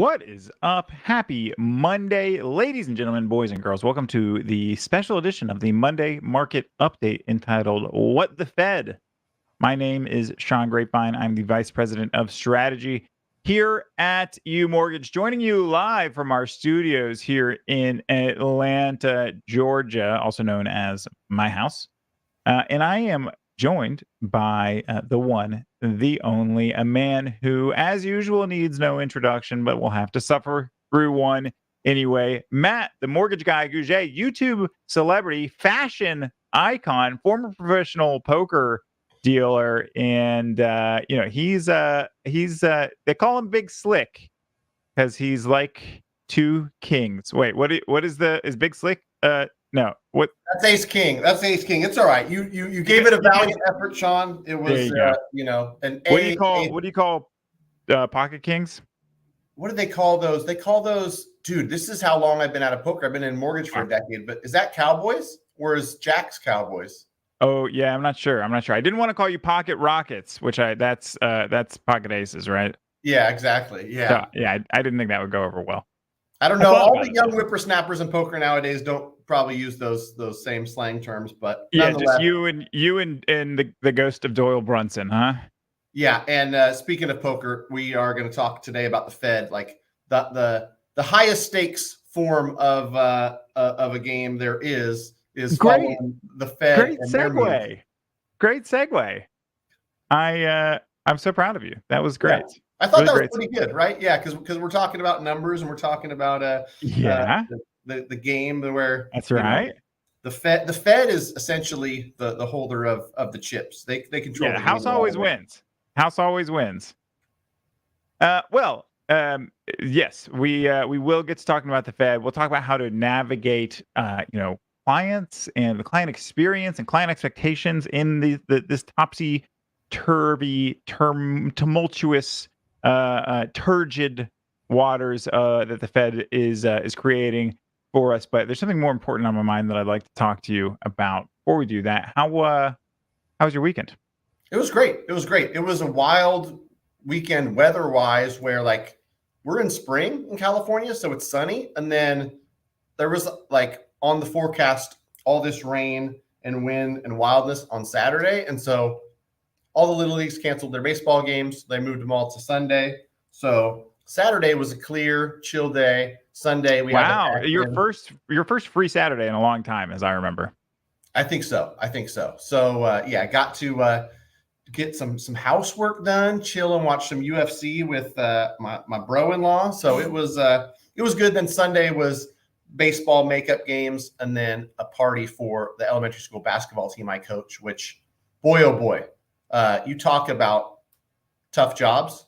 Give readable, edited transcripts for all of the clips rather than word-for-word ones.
What is up? Happy Monday, ladies and gentlemen, boys and girls. Welcome to the special edition of the Monday Market Update entitled What the Fed? My name is Sean Grapevine. I'm the Vice President of Strategy here at UMortgage, joining you live from our studios here in Atlanta, Georgia, also known as my house. And I am joined by the one, the only, a man who, as usual, needs no introduction, but will have to suffer through one anyway. Matt, the mortgage guy, Gougé, YouTube celebrity, fashion icon, former professional poker dealer, and he's they call him Big Slick because he's like two kings. Wait, is Big Slick? No, what? That's Ace King. It's all right. You gave it a valiant effort, Sean. It was an A. What do you call pocket kings? What do they call those? They call those, dude. This is how long I've been out of poker. I've been in mortgage for a decade. But is that Cowboys or is Jack's Cowboys? Oh yeah, I'm not sure. I didn't want to call you pocket rockets, which that's pocket aces, right? Yeah, exactly. Yeah. So, yeah, I didn't think that would go over well. I don't know. All the young whippersnappers in poker nowadays don't probably use those same slang terms, but yeah, just you and the ghost of Doyle Brunson, huh? Yeah, and speaking of poker, we are going to talk today about the Fed, like the highest stakes form of a game there is following the Fed. Great segue. I'm so proud of you. That was great. Yeah. I thought that was pretty good, right? Yeah, because we're talking about numbers and we're talking about the game where that's right. The Fed is essentially the holder of the chips. They control. Yeah, the house always wins. House always wins. Yes, we will get to talking about the Fed. We'll talk about how to navigate clients and the client experience and client expectations in this topsy-turvy, tumultuous, turgid waters that the Fed is creating for us. But there's something more important on my mind that I'd like to talk to you about. Before we do that, how was your weekend? It was great. It was a wild weekend weather-wise, where we're in spring in California, so it's sunny, and then there was on the forecast all this rain and wind and wildness on Saturday, and so all the little leagues canceled their baseball games. They moved them all to Sunday. So Saturday was a clear, chill day. Sunday we had your first free Saturday in a long time, as I remember. I think so. So I got to get some housework done, chill and watch some UFC with my bro-in-law. So it was good. Then Sunday was baseball makeup games, and then a party for the elementary school basketball team I coach. Which, boy oh boy, you talk about tough jobs.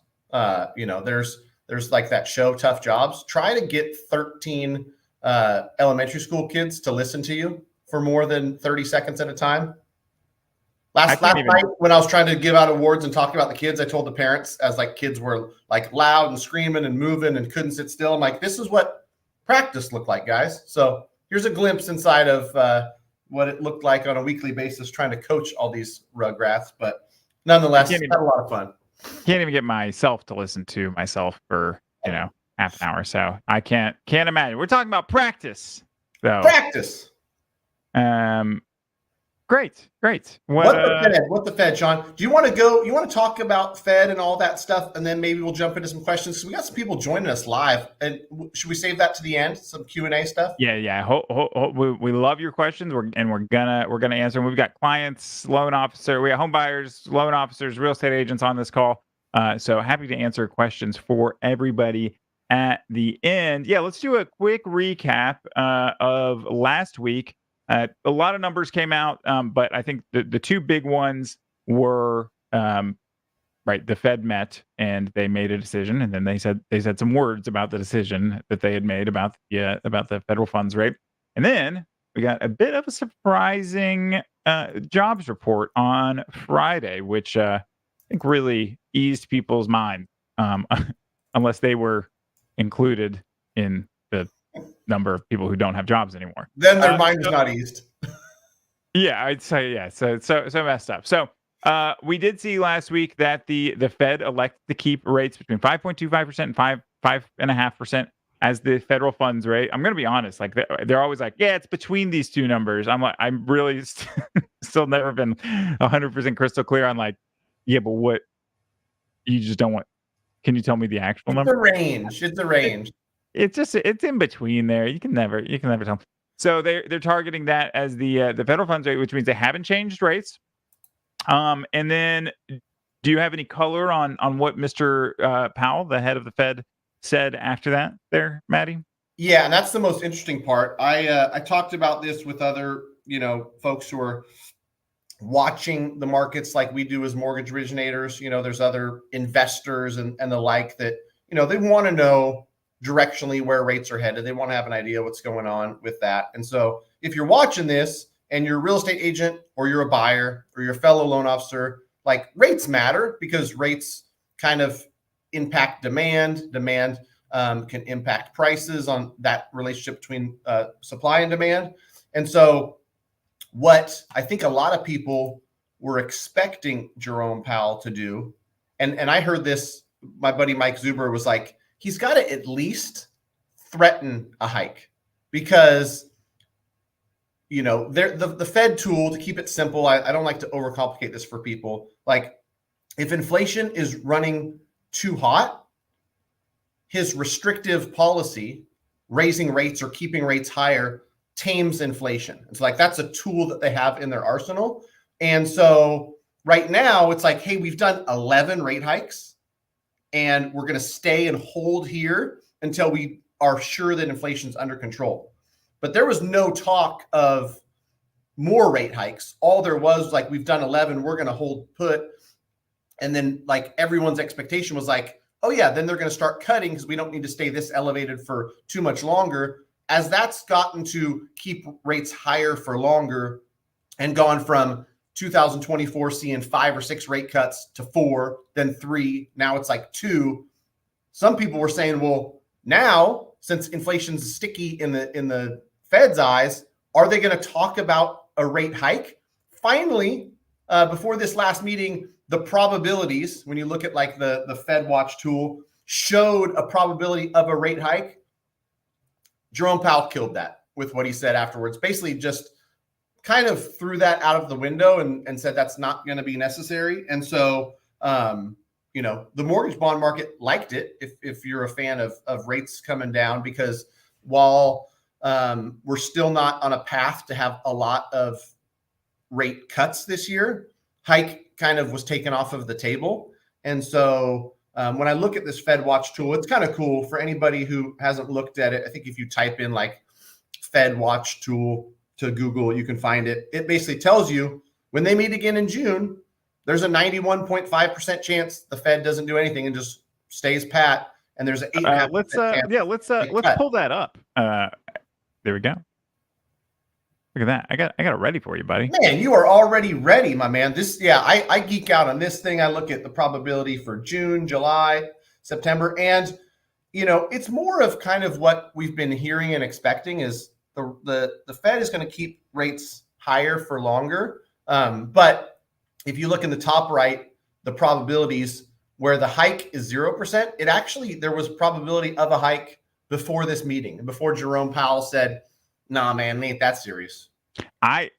There's like that show, Tough Jobs. Try to get 13 elementary school kids to listen to you for more than 30 seconds at a time. Last night, when I was trying to give out awards and talk about the kids, I told the parents, as kids were loud and screaming and moving and couldn't sit still. I'm like, this is what practice looked like, guys. So here's a glimpse inside of what it looked like on a weekly basis trying to coach all these rugrats. But nonetheless, had a lot of fun. Can't even get myself to listen to myself for half an hour, so I can't imagine. We're talking about practice, though. Practice. Great. What the Fed, Sean? Do you want to go? You want to talk about Fed and all that stuff, and then maybe we'll jump into some questions. So we got some people joining us live, and should we save that to the end? Some Q&A stuff. Yeah. We love your questions. We're gonna answer them. We've got clients, loan officer, we got home buyers, loan officers, real estate agents on this call. So happy to answer questions for everybody at the end. Yeah, let's do a quick recap of last week. A lot of numbers came out, but I think the two big ones were the Fed met and they made a decision, and then they said some words about the decision that they had made about the federal funds rate, and then we got a bit of a surprising jobs report on Friday, which I think really eased people's minds, unless they were included in the number of people who don't have jobs anymore. Then their mind is not eased. Yeah, I'd say yeah. So messed up. So we did see last week that the Fed elected to keep rates between 5.25% and 5.5% as the federal funds rate. I'm going to be honest, like they're always like, yeah, it's between these two numbers. I'm like, I'm really still never been 100% crystal clear on like, yeah, but what you just don't want. Can you tell me the actual It's number? a range. It's a range. It's in between there. You can never tell. So they're targeting that as the federal funds rate, which means they haven't changed rates. And then, do you have any color on what Mr. Powell, the head of the Fed, said after that? There, Maddie. Yeah, and that's the most interesting part. I talked about this with other folks who are watching the markets like we do as mortgage originators. There's other investors and the like that they want to know directionally where rates are headed. They want to have an idea what's going on with that. And so if you're watching this and you're a real estate agent or you're a buyer or you're a fellow loan officer, like rates matter because rates kind of impact demand. Demand can impact prices on that relationship between supply and demand. And so what I think a lot of people were expecting Jerome Powell to do, and I heard this, my buddy Mike Zuber was like, he's got to at least threaten a hike because, the Fed tool, to keep it simple, I don't like to overcomplicate this for people. Like if inflation is running too hot, his restrictive policy, raising rates or keeping rates higher, tames inflation. It's like that's a tool that they have in their arsenal. And so right now it's like, hey, we've done 11 rate hikes and we're going to stay and hold here until we are sure that inflation's under control. But there was no talk of more rate hikes. All there was like, we've done 11, we're going to hold put. And then like everyone's expectation was like, oh yeah, then they're going to start cutting because we don't need to stay this elevated for too much longer. As that's gotten to keep rates higher for longer and gone from 2024 seeing 5 or 6 rate cuts to 4, then 3, now it's like 2. Some people were saying, well, now since inflation's sticky in the Fed's eyes, are they going to talk about a rate hike? Finally, before this last meeting, the probabilities, when you look at like the Fed Watch tool, showed a probability of a rate hike. Jerome Powell killed that with what he said afterwards. Basically just kind of threw that out of the window and said that's not going to be necessary. And so, the mortgage bond market liked it if you're a fan of rates coming down, because while we're still not on a path to have a lot of rate cuts this year, hike kind of was taken off of the table. And so when I look at this Fed Watch tool, it's kind of cool for anybody who hasn't looked at it. I think if you type in like Fed Watch tool to Google, you can find it. It basically tells you when they meet again in June, there's a 91.5% chance the Fed doesn't do anything and just stays pat. And there's an 8.5%. Let's pull that up. There we go. Look at that. I got it ready for you, buddy. Man, you are already ready, my man. I geek out on this thing. I look at the probability for June, July, September. And, it's more of kind of what we've been hearing and expecting is the Fed is going to keep rates higher for longer. But if you look in the top right, the probabilities where the hike is 0%, there was probability of a hike before this meeting and before Jerome Powell said, nah, man, it ain't that serious. I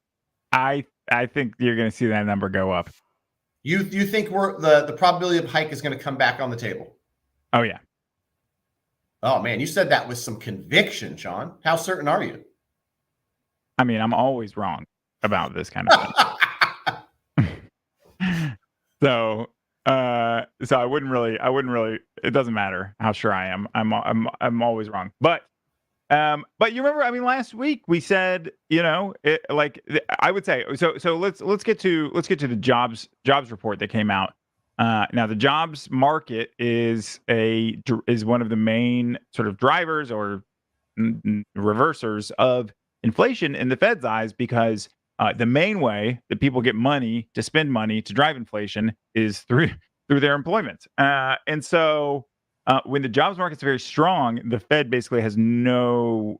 think you're going to see that number go up. You think the probability of hike is going to come back on the table? Oh yeah. Oh man, you said that with some conviction, Sean. How certain are you? I mean, I'm always wrong about this kind of thing. So I wouldn't really. It doesn't matter how sure I am. I'm always wrong. But you remember, I mean, last week we said, I would say, so let's get to the jobs report that came out. Now the jobs market is one of the main sort of drivers or reversers of inflation in the Fed's eyes, because the main way that people get money to spend money to drive inflation is through their employment. And so when the jobs market's very strong, the Fed basically has no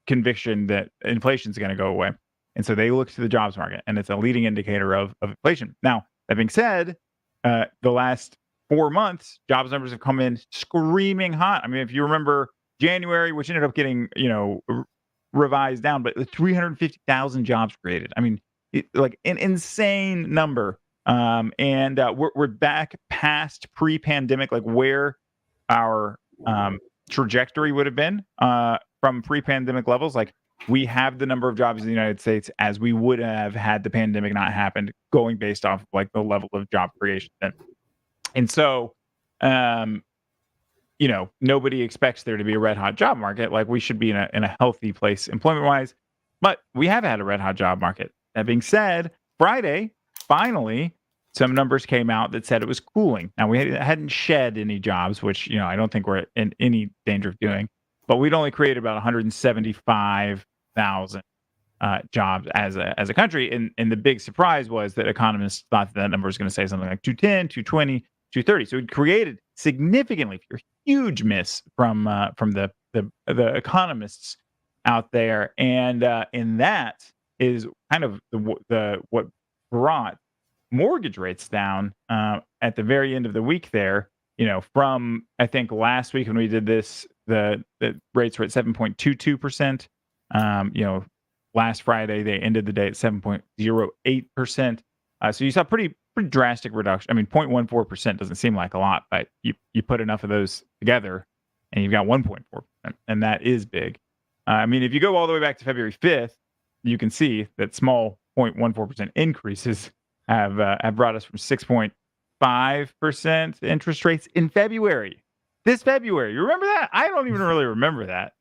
conviction that inflation is going to go away. And so they look to the jobs market, and it's a leading indicator of inflation. Now, that being said, the last 4 months, jobs numbers have come in screaming hot. I mean, if you remember January, which ended up getting, revised down, but 350,000 jobs created. I mean, like an insane number. And we're back past pre-pandemic, like where our trajectory would have been from pre-pandemic levels. Like we have the number of jobs in the United States as we would have had the pandemic not happened, going based off of like the level of job creation. And so, nobody expects there to be a red hot job market. Like we should be in a healthy place employment wise, but we have had a red hot job market. That being said, Friday, finally, some numbers came out that said it was cooling. Now we hadn't shed any jobs, which, I don't think we're in any danger of doing, but we'd only created about 175,000 jobs as a country. And the big surprise was that economists thought that number was going to say something like 210, 220, 230. So it created significantly a huge miss from the economists out there, and that is kind of the what brought mortgage rates down at the very end of the week there. From I think last week when we did this, the rates were at 7.22%. Last Friday they ended the day at 7.08%. So you saw pretty drastic reduction. I mean, 0.14% doesn't seem like a lot, but you put enough of those together and you've got 1.4%, and that is big. I mean, if you go all the way back to February 5th, you can see that small 0.14% increases have brought us from 6.5% interest rates in February. This February, you remember that? I don't even really remember that.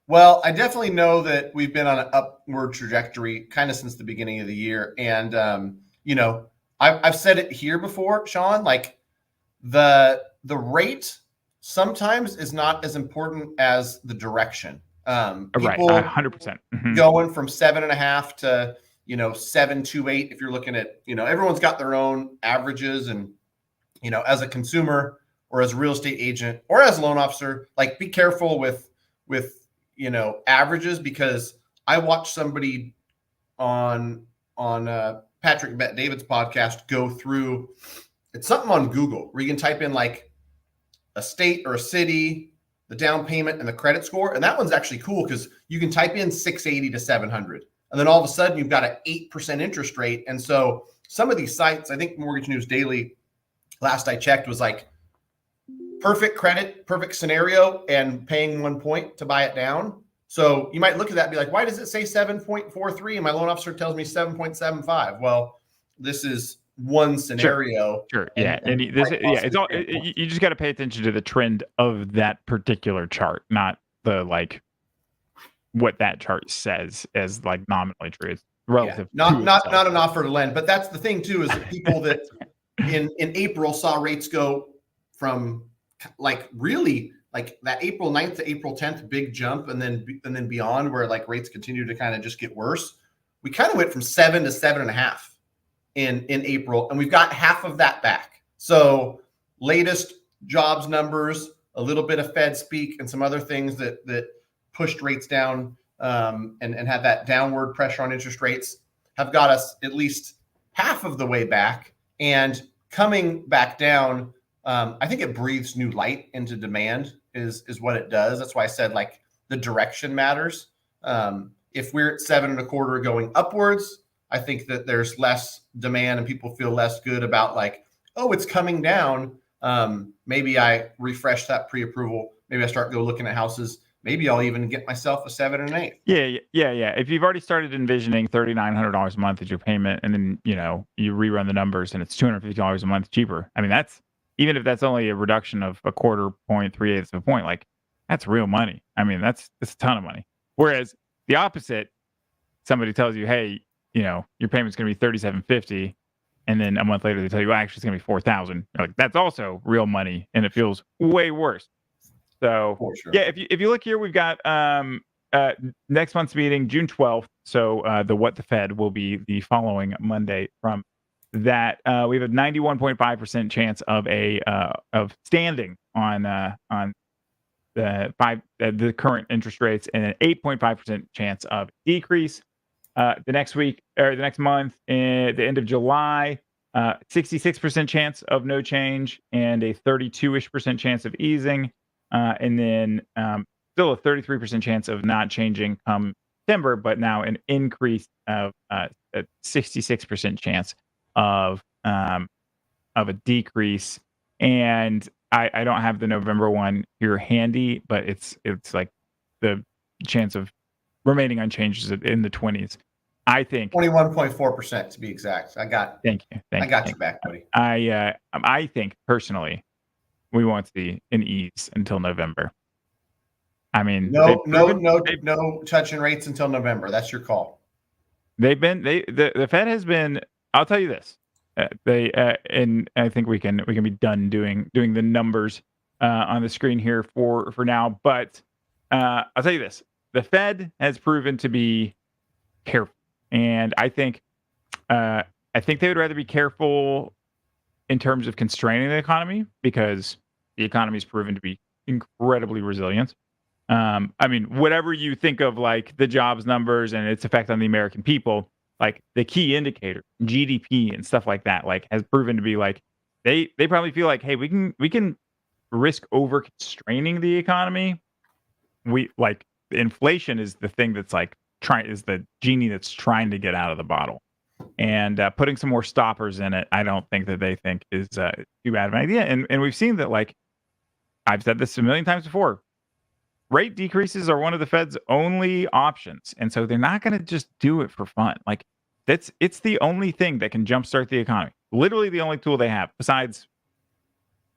Well, I definitely know that we've been on an upward trajectory kind of since the beginning of the year. And, I've said it here before, Sean, like the rate sometimes is not as important as the direction. Right, 100%. Going from 7.5 to, 7.28. If you're looking at, everyone's got their own averages, and, as a consumer or as a real estate agent or as a loan officer, like be careful with averages, because I watched somebody on Patrick Bet David's podcast go through, it's something on Google where you can type in like a state or a city, the down payment and the credit score. And that one's actually cool because you can type in 680 to 700. And then all of a sudden you've got an 8% interest rate. And so some of these sites, I think Mortgage News Daily, last I checked, was like perfect credit, perfect scenario, and paying 1 point to buy it down. So you might look at that and be like, why does it say 7.43 and my loan officer tells me 7.75? Well, this is one scenario. Sure. Yeah. And it's all, you just got to pay attention to the trend of that particular chart, not the like what that chart says as like nominally true. It's relative. Yeah. Not an offer to lend, but that's the thing too, is that people that in April saw rates go from like really like that April 9th to April 10th, big jump. And then beyond, where like rates continue to kind of just get worse. We kind of went from 7 to 7.5 in April, and we've got half of that back. So latest jobs numbers, a little bit of Fed speak and some other things that pushed rates down and had that downward pressure on interest rates have got us at least half of the way back. And coming back down, I think it breathes new light into demand is what it does. That's why I said like the direction matters. If we're at 7.25 going upwards, I think that there's less demand and people feel less good about like, oh, it's coming down. Maybe I refresh that pre-approval. Maybe I start looking at houses. Maybe I'll even get myself a 7 and 8. Yeah. If you've already started envisioning $3,900 a month as your payment, and then you rerun the numbers and it's $250 a month cheaper. I mean, that's, even if that's only a reduction of a quarter point, 3/8 of a point, like that's real money. I mean, that's a ton of money. Whereas the opposite, somebody tells you, hey, your payment's going to be $3,750, and then a month later they tell you, well, actually it's going to be $4,000. Like that's also real money, and it feels way worse. So sure. Yeah, if you look here, we've got next month's meeting, June 12th. So the What the Fed will be the following Monday from that. We have a 91.5% chance of standing on the current interest rates, and an 8.5% chance of decrease. The next week or the next month, the end of July, 66% chance of no change and a 32-ish% chance of easing, and then still a 33% chance of not changing come September, but now an increase of a 66% chance of a decrease. And I don't have the November one here handy, but it's like the chance of remaining unchanged is in the 20s. I think 21.4% to be exact. Thank you. I got you back, buddy. I think personally, we won't see an ease until November. I mean, no touching rates until November. That's your call. The Fed has been. I'll tell you this. And I think we can be done doing the numbers on the screen here for now. But I'll tell you this: the Fed has proven to be careful, and I think they would rather be careful in terms of constraining the economy because the economy is proven to be incredibly resilient. I mean, whatever you think of like the jobs numbers and its effect on the American people, like the key indicator, GDP and stuff like that, like has proven to be like they probably feel like, hey, we can risk over constraining the economy. We like inflation is the thing that's like is the genie that's trying to get out of the bottle. And putting some more stoppers in it, I don't think that they think is too bad of an idea. And we've seen that, like I've said this a million times before, rate decreases are one of the Fed's only options. And so they're not going to just do it for fun. Like it's the only thing that can jumpstart the economy. Literally the only tool they have besides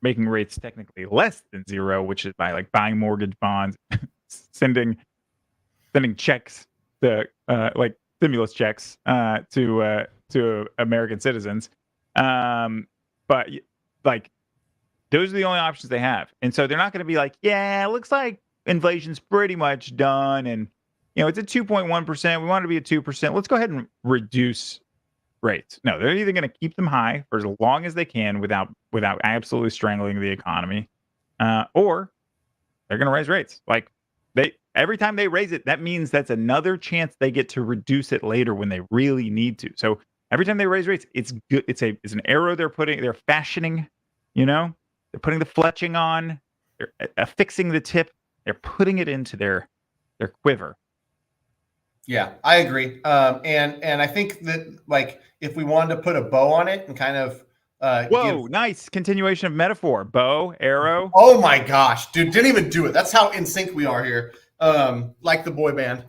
making rates technically less than zero, which is by like buying mortgage bonds, sending checks to like stimulus checks to American citizens. But like those are the only options they have. And so they're not going to be like, yeah, it looks like inflation's pretty much done. And, you know, it's at 2.1%. We want it to be at 2%. Let's go ahead and reduce rates. No, they're either going to keep them high for as long as they can without absolutely strangling the economy, or they're going to raise rates. Like every time they raise it, that means that's another chance they get to reduce it later when they really need to. So every time they raise rates, it's good. It's an arrow they're fashioning, you know, they're putting the fletching on, they're affixing the tip, they're putting it into their quiver. Yeah, I agree. And I think that like if we wanted to put a bow on it and kind of nice continuation of metaphor. Bow, arrow. Oh my gosh, dude, didn't even do it. That's how in sync we are here. Like the boy band.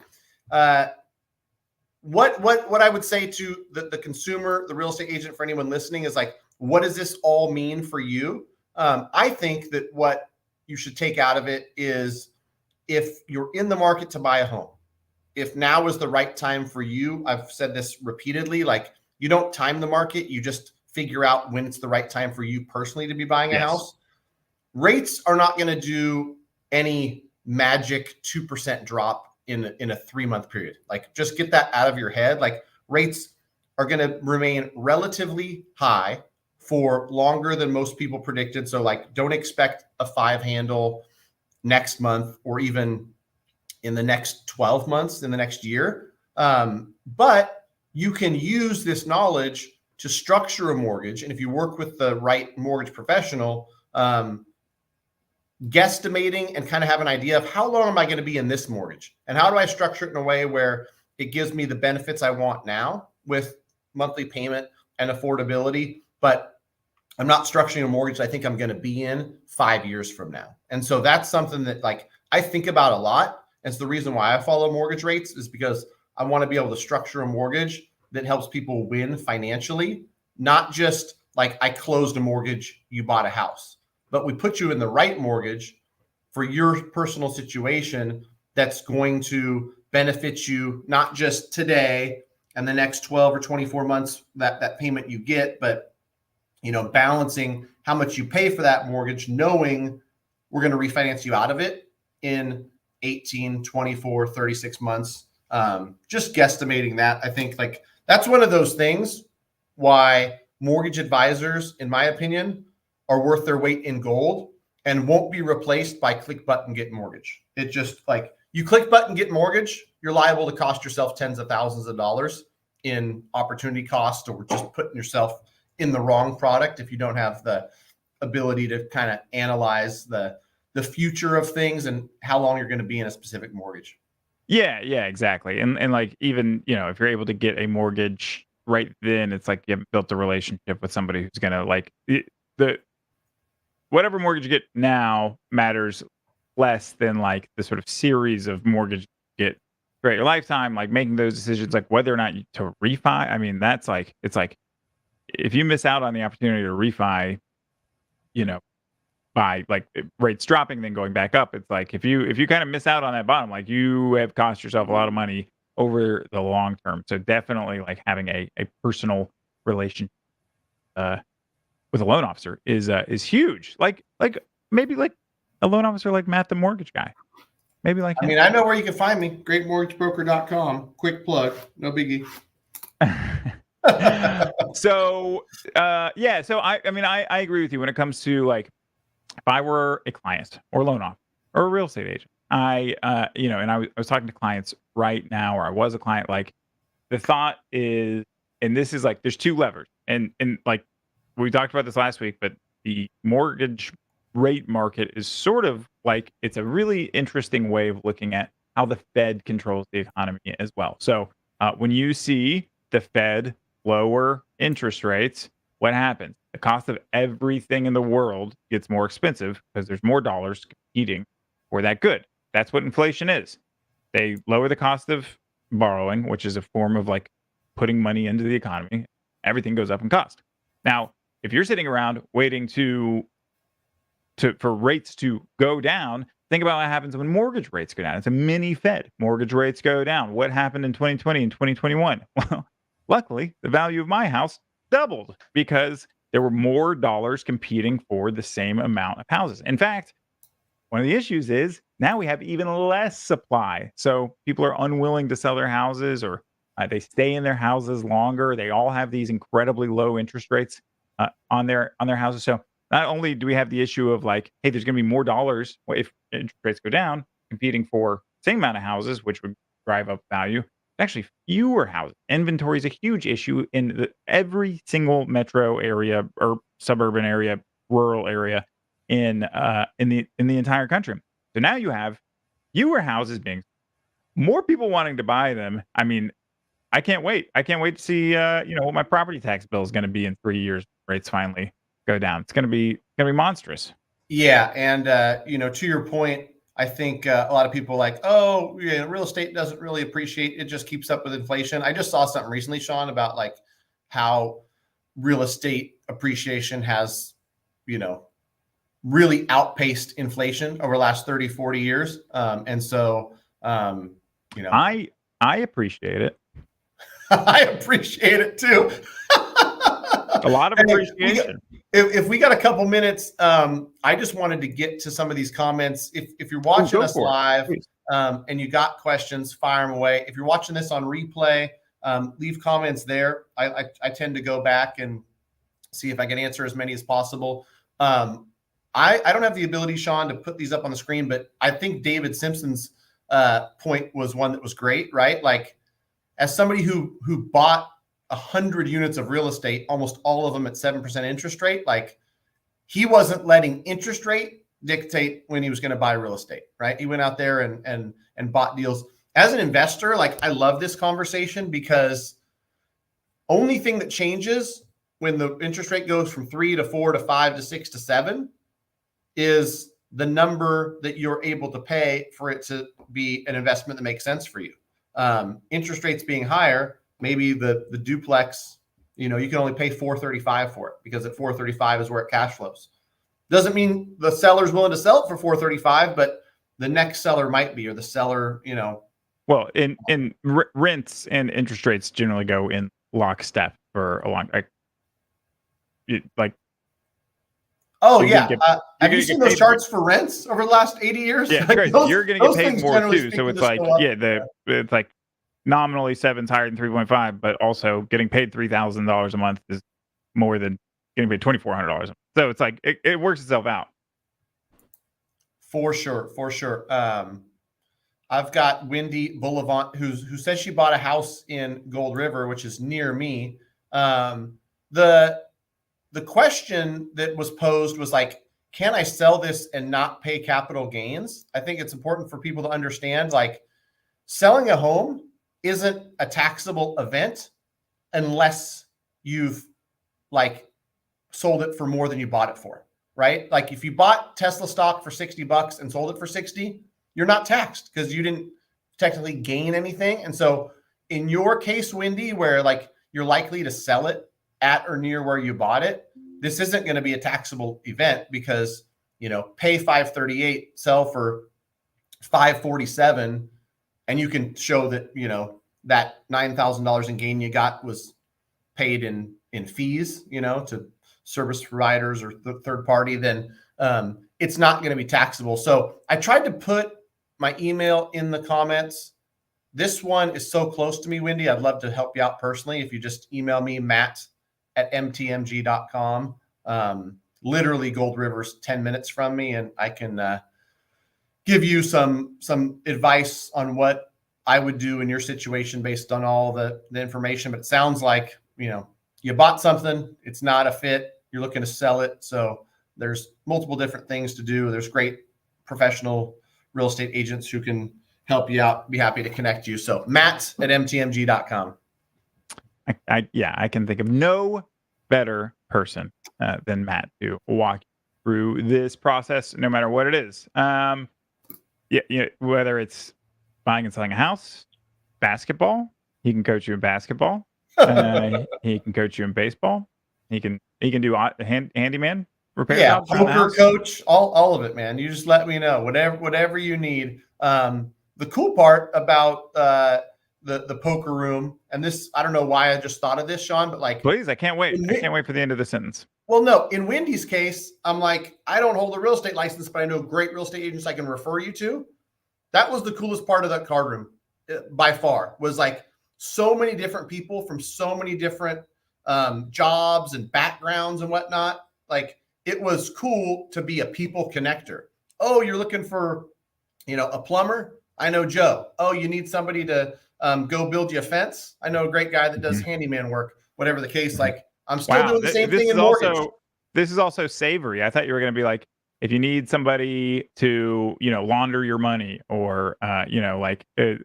What I would say to the consumer, the real estate agent, for anyone listening is like, what does this all mean for you? I think that what you should take out of it is if you're in the market to buy a home, if now is the right time for you, I've said this repeatedly, like you don't time the market, you just figure out when it's the right time for you personally to be buying a house. Rates are not going to do any magic 2% drop in a 3-month period. Like just get that out of your head. Like rates are going to remain relatively high for longer than most people predicted. So like don't expect a 5 handle next month or even in the next 12 months, in the next year. But you can use this knowledge to structure a mortgage. And if you work with the right mortgage professional, guesstimating and kind of have an idea of how long am I going to be in this mortgage and how do I structure it in a way where it gives me the benefits I want now with monthly payment and affordability, but I'm not structuring a mortgage I think I'm going to be in 5 years from now. And so that's something that like I think about a lot. And it's the reason why I follow mortgage rates is because I want to be able to structure a mortgage that helps people win financially, not just like I closed a mortgage, you bought a house, but we put you in the right mortgage for your personal situation that's going to benefit you, not just today and the next 12 or 24 months that payment you get, but you know, balancing how much you pay for that mortgage, knowing we're going to refinance you out of it in 18, 24, 36 months. Just guesstimating that. I think like that's one of those things why mortgage advisors, in my opinion, are worth their weight in gold and won't be replaced by click button, get mortgage. It just like you click button, get mortgage, you're liable to cost yourself tens of thousands of dollars in opportunity cost or just putting yourself in the wrong product if you don't have the ability to kind of analyze the future of things and how long you're going to be in a specific mortgage. Yeah, exactly. And like even, if you're able to get a mortgage right then, it's like you have built a relationship with somebody who's gonna the whatever mortgage you get now matters less than like the sort of series of mortgage you get throughout your lifetime, like making those decisions, like whether or not to refi. I mean, that's like it's like if you miss out on the opportunity to refi, you know, by like rates dropping then going back up, it's like if you kind of miss out on that bottom, like you have cost yourself a lot of money over the long term. So definitely like having a personal relationship uh with a loan officer is huge. Like maybe like a loan officer like Matt the mortgage guy. Maybe like I him. mean, I know where you can find me. Greatmortgagebroker.com. Quick plug. No biggie. So I mean I agree with you when it comes to like if I were a client or loan officer or a real estate agent, and I was talking to clients right now, or I was a client, like the thought is, and this is like, there's two levers, and like we talked about this last week, but the mortgage rate market is sort of like it's a really interesting way of looking at how the Fed controls the economy as well. So when you see the Fed lower interest rates, what happens? The cost of everything in the world gets more expensive because there's more dollars competing for that good. That's what inflation is. They lower the cost of borrowing, which is a form of like putting money into the economy. Everything goes up in cost. Now, if you're sitting around waiting for rates to go down, think about what happens when mortgage rates go down. It's a mini Fed. Mortgage rates go down. What happened in 2020 and 2021? Well, luckily, the value of my house doubled because there were more dollars competing for the same amount of houses. In fact, one of the issues is now we have even less supply. So people are unwilling to sell their houses, or they stay in their houses longer. They all have these incredibly low interest rates on their houses. So not only do we have the issue of like, hey, there's going to be more dollars if interest rates go down, competing for the same amount of houses, which would drive up value. Actually, fewer houses. Inventory is a huge issue in every single metro area or suburban area, rural area in the entire country. So now you have fewer houses being, more people wanting to buy them. I mean, I can't wait. I can't wait to see what my property tax bill is going to be in 3 years. Rates finally go down. It's going to be monstrous. Yeah, and to your point, I think a lot of people are like, oh, yeah, real estate doesn't really appreciate. It just keeps up with inflation. I just saw something recently, Sean, about like how real estate appreciation has, really outpaced inflation over the last 30, 40 years. And so, I appreciate it. I appreciate it too. A lot of appreciation. If we got a couple minutes, I just wanted to get to some of these comments. If you're watching us live and you got questions, fire them away. If you're watching this on replay, leave comments there. I tend to go back and see if I can answer as many as possible. I don't have the ability, Sean, to put these up on the screen, but I think David Simpson's point was one that was great, right? Like, as somebody who bought 100 units of real estate, almost all of them at 7% interest rate, like he wasn't letting interest rate dictate when he was going to buy real estate, right? He went out there and bought deals. As an investor, like I love this conversation because only thing that changes when the interest rate goes from 3 to 4 to 5 to 6 to 7 is the number that you're able to pay for it to be an investment that makes sense for you. Interest rates being higher, maybe the duplex, you can only pay $435 for it because at $435 is where it cash flows. Doesn't mean the seller's willing to sell it for $435, but the next seller might be, or the seller, Well, in rents and interest rates generally go in lockstep for a long, like. Oh yeah, have you seen those charts for rents over the last 80 years? Yeah, like you're going to get paid more too. So it's like, it's like nominally 7's higher than 3.5, but also getting paid $3,000 a month is more than getting paid $2,400 a month. So it's like it works itself out. For sure. I've got Wendy Boulevant who says she bought a house in Gold River, which is near me. The the question that was posed was like, can I sell this and not pay capital gains? I think it's important for people to understand, like, selling a home isn't a taxable event unless you've like sold it for more than you bought it for, right? Like if you bought Tesla stock for $60 and sold it for 60, you're not taxed because you didn't technically gain anything. And so in your case, Wendy, where like you're likely to sell it at or near where you bought it, this isn't going to be a taxable event because, you know, pay 538, sell for 547, and you can show that, you know, that $9,000 in gain you got was paid in fees, you know, to service providers or third party, then it's not going to be taxable. So I tried to put my email in the comments. This one is so close to me, Wendy. I'd love to help you out personally. If you just email me, matt@mtmg.com. Literally Gold River's 10 minutes from me, and I can give you some advice on what I would do in your situation based on all the information. But it sounds like, you know, you bought something, it's not a fit, you're looking to sell it. So there's multiple different things to do. There's great professional real estate agents who can help you out. Be happy to connect you. So matt@mtmg.com. I can think of no better person than Matt to walk through this process, no matter what it is. Whether it's buying and selling a house, basketball, he can coach you in basketball. He can coach you in baseball. He can do handyman repair. Yeah, poker coach, all of it, man. You just let me know whatever you need. The cool part about the poker room, and this, I don't know why I just thought of this, Sean, but like, please, I can't wait. I can't wait for the end of the sentence. Well, no, in Wendy's case, I'm like, I don't hold a real estate license, but I know great real estate agents I can refer you to. That was the coolest part of that card room by far, was like so many different people from so many different jobs and backgrounds and whatnot. Like, it was cool to be a people connector. Oh, you're looking for, you know, a plumber? I know Joe. Oh, you need somebody to go build you a fence? I know a great guy that does handyman work, whatever the case. Like, I'm still doing the same thing in mortgage. This is also savory. I thought you were going to be like, if you need somebody to, you know, launder your money, or, you know, like, if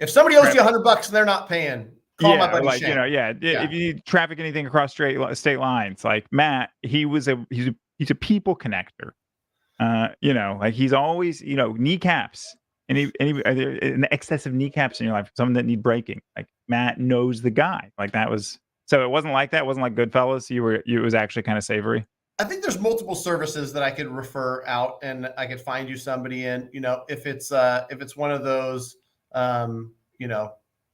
somebody owes you $100 and they're not paying, call my buddy Shane. You know, if you need traffic anything across state lines, like Matt, he's a people connector. You know, like he's always, you know, kneecaps, any an excess of kneecaps in your life, something that need breaking. Like Matt knows the guy. Like that was, so it wasn't like that. It wasn't like Goodfellas. It was actually kind of savory. I think there's multiple services that I could refer out, and I could find you somebody in. You know, if it's one of those, you know,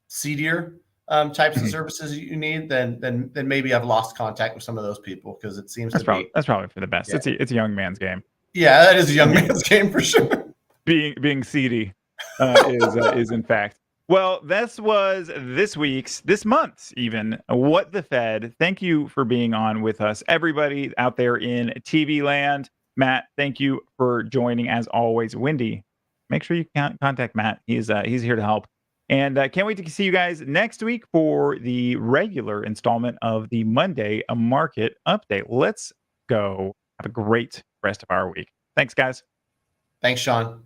seedier types of services you need, then maybe I've lost contact with some of those people, because it seems that's probably for the best. Yeah. It's a young man's game. Yeah, that is a young man's game for sure. Being seedy is in fact. Well, this was this month's even What the Fed. Thank you for being on with us, everybody out there in TV land. Matt, thank you for joining as always. Wendy, make sure you contact Matt. He's here to help. And can't wait to see you guys next week for the regular installment of the Monday Market Update. Let's go. Have a great rest of our week. Thanks, guys. Thanks, Sean.